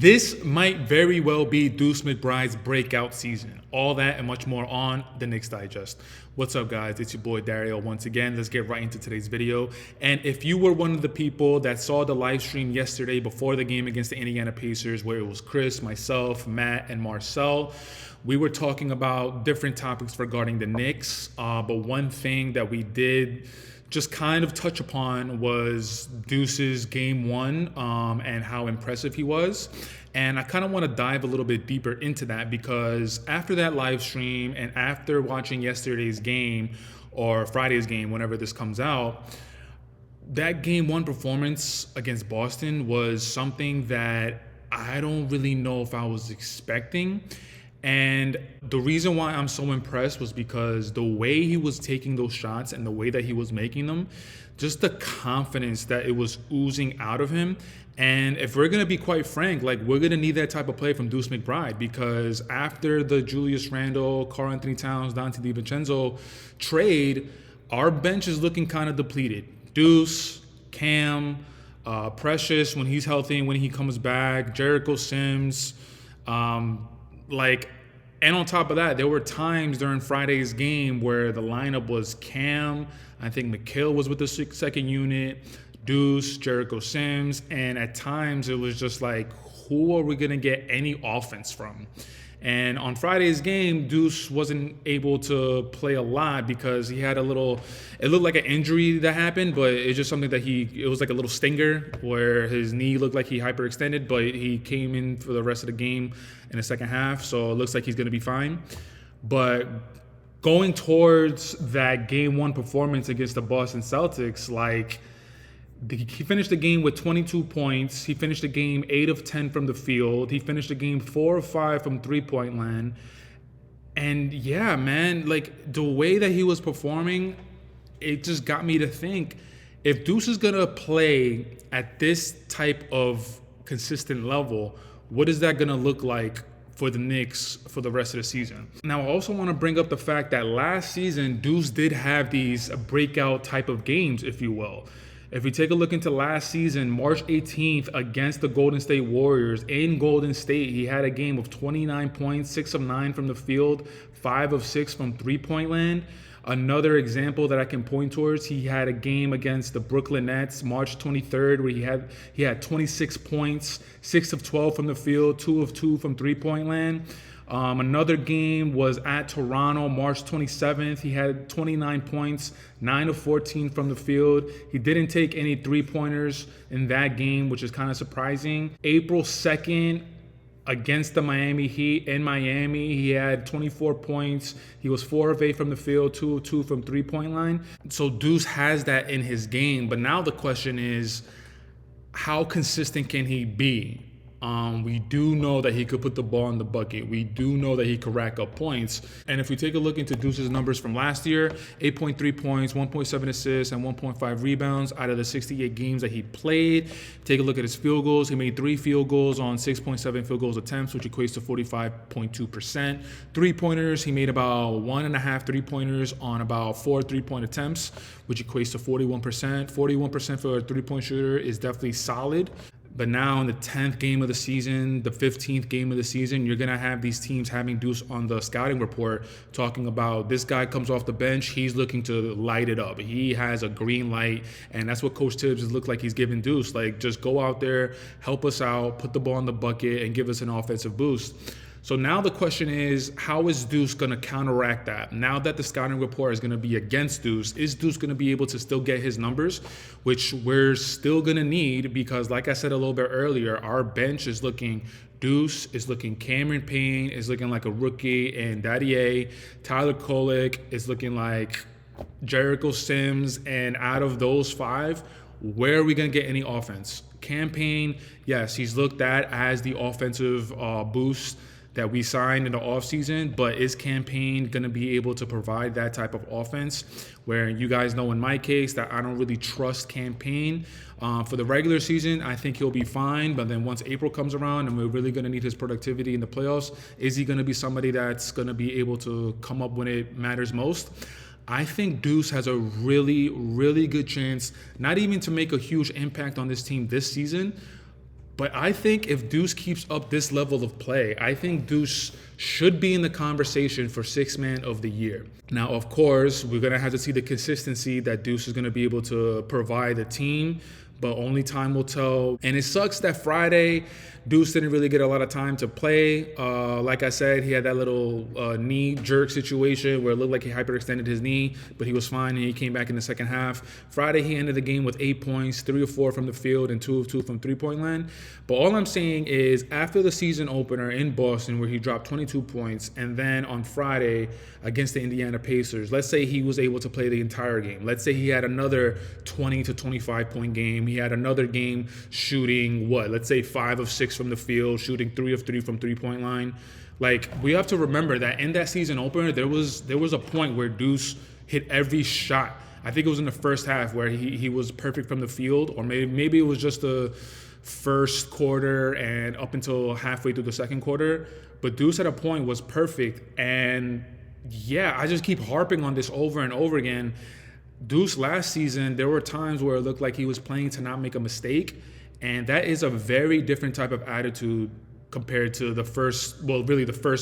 This might very well be Deuce McBride's breakout season. All that and much more on the Knicks Digest. What's up, guys? It's your boy Dariel once again. Let's get right into today's video. And if you were one of the people that saw the live stream yesterday before the game against the Indiana Pacers, where it was Chris, myself, Matt, and Marcel, we were talking about different topics regarding the Knicks. But one thing that we did just kind of touch upon was Deuce's game one and how impressive he was. And I kind of want to dive a little bit deeper into that because after that live stream and after watching yesterday's game or Friday's game, whenever this comes out, that game one performance against Boston was something that I don't really know if I was expecting. And the reason why I'm so impressed was because the way he was taking those shots and the way that he was making them, just the confidence that it was oozing out of him. And if we're going to be quite frank, like, we're going to need that type of play from Deuce McBride, because after the Julius Randle, Karl Anthony Towns, Dante DiVincenzo trade, our bench is looking kind of depleted. Deuce, Cam, Precious when he's healthy and when he comes back, Jericho Sims, and on top of that, there were times during Friday's game where the lineup was Cam, I think McHale was with the second unit, Deuce, Jericho Sims, and at times it was just like, who are we going to get any offense from? And on Friday's game, Deuce wasn't able to play a lot because he had it looked like an injury that happened, but it's just something that it was like a little stinger where his knee looked like he hyperextended, but he came in for the rest of the game in the second half, so it looks like he's going to be fine. But going towards that game one performance against the Boston Celtics, he finished the game with 22 points. He finished the game 8 of 10 from the field. He finished the game 4 of 5 from three-point land. And yeah, man, the way that he was performing, it just got me to think, if Deuce is going to play at this type of consistent level, what is that going to look like for the Knicks for the rest of the season? Now, I also want to bring up the fact that last season, Deuce did have these breakout type of games, if you will. If we take a look into last season, March 18th against the Golden State Warriors in Golden State, he had a game of 29 points, 6 of 9 from the field, 5 of 6 from three-point land. Another example that I can point towards, he had a game against the Brooklyn Nets, March 23rd, where he had 26 points, 6 of 12 from the field, 2 of 2 from three-point land. Another game was at Toronto, March 27th. He had 29 points, 9 of 14 from the field. He didn't take any three-pointers in that game, which is kind of surprising. April 2nd, against the Miami Heat in Miami, he had 24 points. He was 4 of 8 from the field, 2 of 2 from three-point line. So Deuce has that in his game. But now the question is, how consistent can he be? We do know that he could put the ball in the bucket. We do know that he could rack up points. And if we take a look into Deuce's numbers from last year, 8.3 points, 1.7 assists, and 1.5 rebounds out of the 68 games that he played. Take a look at his field goals. He made 3 field goals on 6.7 field goals attempts, which equates to 45.2%. Three-pointers, he made about 1.5 three-pointers on about 4 three-point attempts, which equates to 41%. 41% for a three-point shooter is definitely solid. But now in the 10th game of the season, the 15th game of the season, you're going to have these teams having Deuce on the scouting report talking about this guy comes off the bench, he's looking to light it up. He has a green light, and that's what Coach Tibbs has looked like he's giving Deuce. Just go out there, help us out, put the ball in the bucket, and give us an offensive boost. So now the question is, how is Deuce going to counteract that? Now that the scouting report is going to be against Deuce, is Deuce going to be able to still get his numbers, which we're still going to need because, like I said a little bit earlier, our bench is looking Deuce, is looking Cameron Payne, is looking like a rookie, and Daddy Tyler Kolek is looking like Jericho Sims, and out of those 5, where are we going to get any offense? Cam Payne, yes, he's looked at as the offensive boost that we signed in the offseason, but is Cam Payne going to be able to provide that type of offense? Where you guys know in my case that I don't really trust Cam Payne. For the regular season, I think he'll be fine, but then once April comes around and we're really going to need his productivity in the playoffs, is he going to be somebody that's going to be able to come up when it matters most? I think Deuce has a really, really good chance, not even to make a huge impact on this team this season, But I think if Deuce keeps up this level of play, I think Deuce should be in the conversation for Sixth Man of the Year. Now, of course, we're going to have to see the consistency that Deuce is going to be able to provide the team, but only time will tell. And it sucks that Friday, Deuce didn't really get a lot of time to play. Like I said, he had that little knee jerk situation where it looked like he hyperextended his knee, but he was fine and he came back in the second half. Friday, he ended the game with 8 points, 3 of 4 from the field and 2 of 2 from three-point line. But all I'm saying is after the season opener in Boston where he dropped 22 points, and then on Friday against the Indiana Pacers, let's say he was able to play the entire game. Let's say he had another 20 to 25 point game. He had another game shooting, let's say 5 of 6 from the field, shooting 3 of 3 from three-point line. Like, we have to remember that in that season opener, there was a point where Deuce hit every shot. I think it was in the first half where he was perfect from the field, or maybe it was just the first quarter and up until halfway through the second quarter. But Deuce at a point was perfect. And yeah, I just keep harping on this over and over again. Deuce last season, there were times where it looked like he was playing to not make a mistake. And that is a very different type of attitude compared to the first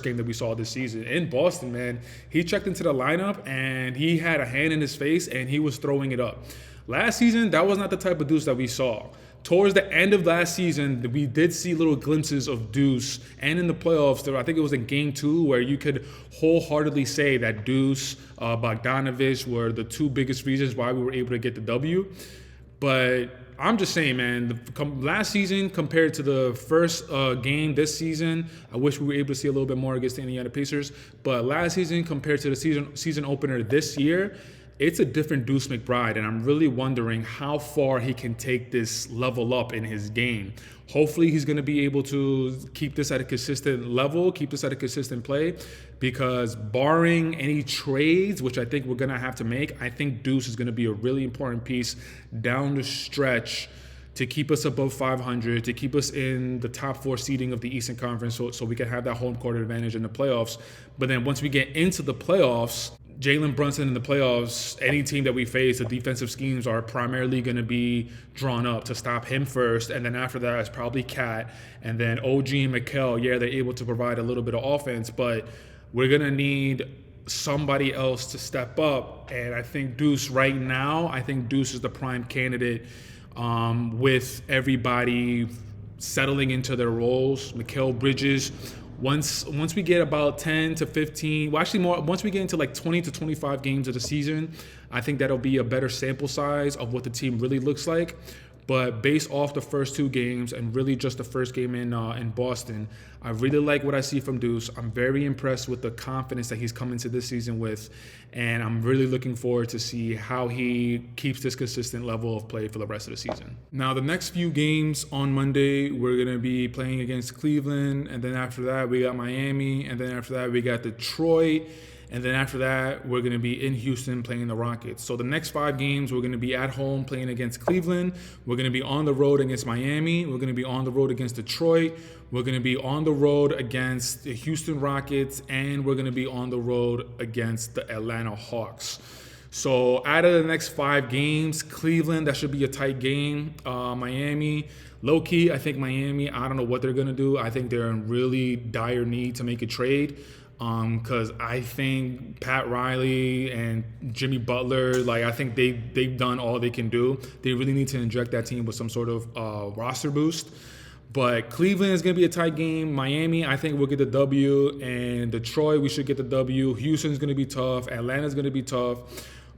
game that we saw this season. In Boston, man, he checked into the lineup and he had a hand in his face and he was throwing it up. Last season, that was not the type of Deuce that we saw. Towards the end of last season, we did see little glimpses of Deuce, and in the playoffs, I think it was in Game 2, where you could wholeheartedly say that Deuce, Bogdanovich were the two biggest reasons why we were able to get the W. But I'm just saying, man, last season compared to the first game this season, I wish we were able to see a little bit more against the Indiana Pacers. But last season compared to the season opener this year, it's a different Deuce McBride, and I'm really wondering how far he can take this level up in his game. Hopefully he's going to be able to keep this at a consistent level, keep this at a consistent play, because barring any trades, which I think we're going to have to make, I think Deuce is going to be a really important piece down the stretch to keep us above 500, to keep us in the top 4 seeding of the Eastern Conference so we can have that home court advantage in the playoffs. But then once we get into the playoffs, Jalen Brunson in the playoffs, any team that we face, the defensive schemes are primarily going to be drawn up to stop him first. And then after that, it's probably Cat. And then OG and Mikal, they're able to provide a little bit of offense. But we're going to need somebody else to step up. And I think Deuce right now, Deuce is the prime candidate with everybody settling into their roles. Mikal Bridges, once we get about 10 to 15, well, actually more, once we get into like 20 to 25 games of the season, I think that'll be a better sample size of what the team really looks like. But based off the first 2 games and really just the first game in Boston, I really like what I see from Deuce. I'm very impressed with the confidence that he's come into this season with, and I'm really looking forward to see how he keeps this consistent level of play for the rest of the season. Now, the next few games on Monday, we're going to be playing against Cleveland, and then after that, we got Miami, and then after that, we got Detroit. And then after that, we're going to be in Houston playing the Rockets. So the next 5 games, we're going to be at home playing against Cleveland. We're going to be on the road against Miami. We're going to be on the road against Detroit. We're going to be on the road against the Houston Rockets. And we're going to be on the road against the Atlanta Hawks. So out of the next 5 games, Cleveland, that should be a tight game. Miami, low-key, I think Miami, I don't know what they're going to do. I think they're in really dire need to make a trade. Because I think Pat Riley and Jimmy Butler, I think they've done all they can do. They really need to inject that team with some sort of roster boost. But Cleveland is going to be a tight game. Miami, I think we'll get the W. And Detroit, we should get the W. Houston's going to be tough. Atlanta's going to be tough.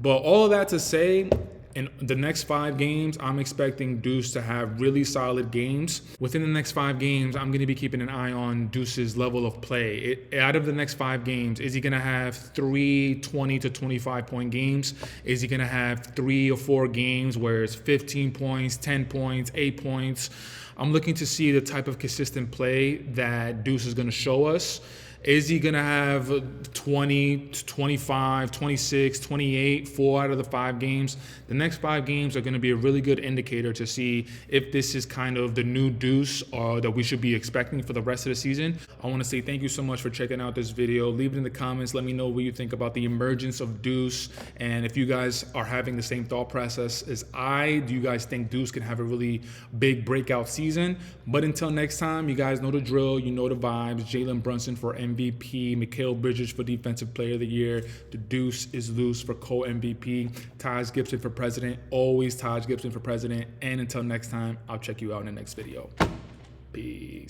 But all of that to say, in the next 5 games, I'm expecting Deuce to have really solid games. Within the next 5 games, I'm going to be keeping an eye on Deuce's level of play. Out of the next 5 games, is he going to have 3 20 to 25 point games? Is he going to have 3 or 4 games where it's 15 points, 10 points, 8 points? I'm looking to see the type of consistent play that Deuce is going to show us. Is he going to have 20, 25, 26, 28, 4 out of the 5 games? The next 5 games are going to be a really good indicator to see if this is kind of the new Deuce that we should be expecting for the rest of the season. I want to say thank you so much for checking out this video. Leave it in the comments. Let me know what you think about the emergence of Deuce. And if you guys are having the same thought process as do you guys think Deuce can have a really big breakout season? But until next time, you guys know the drill. You know the vibes. Jalen Brunson for MVP, Mikal Bridges for Defensive Player of the Year. The Deuce is loose for co-MVP. Taj Gibson for President. Always Taj Gibson for President. And until next time, I'll check you out in the next video. Peace.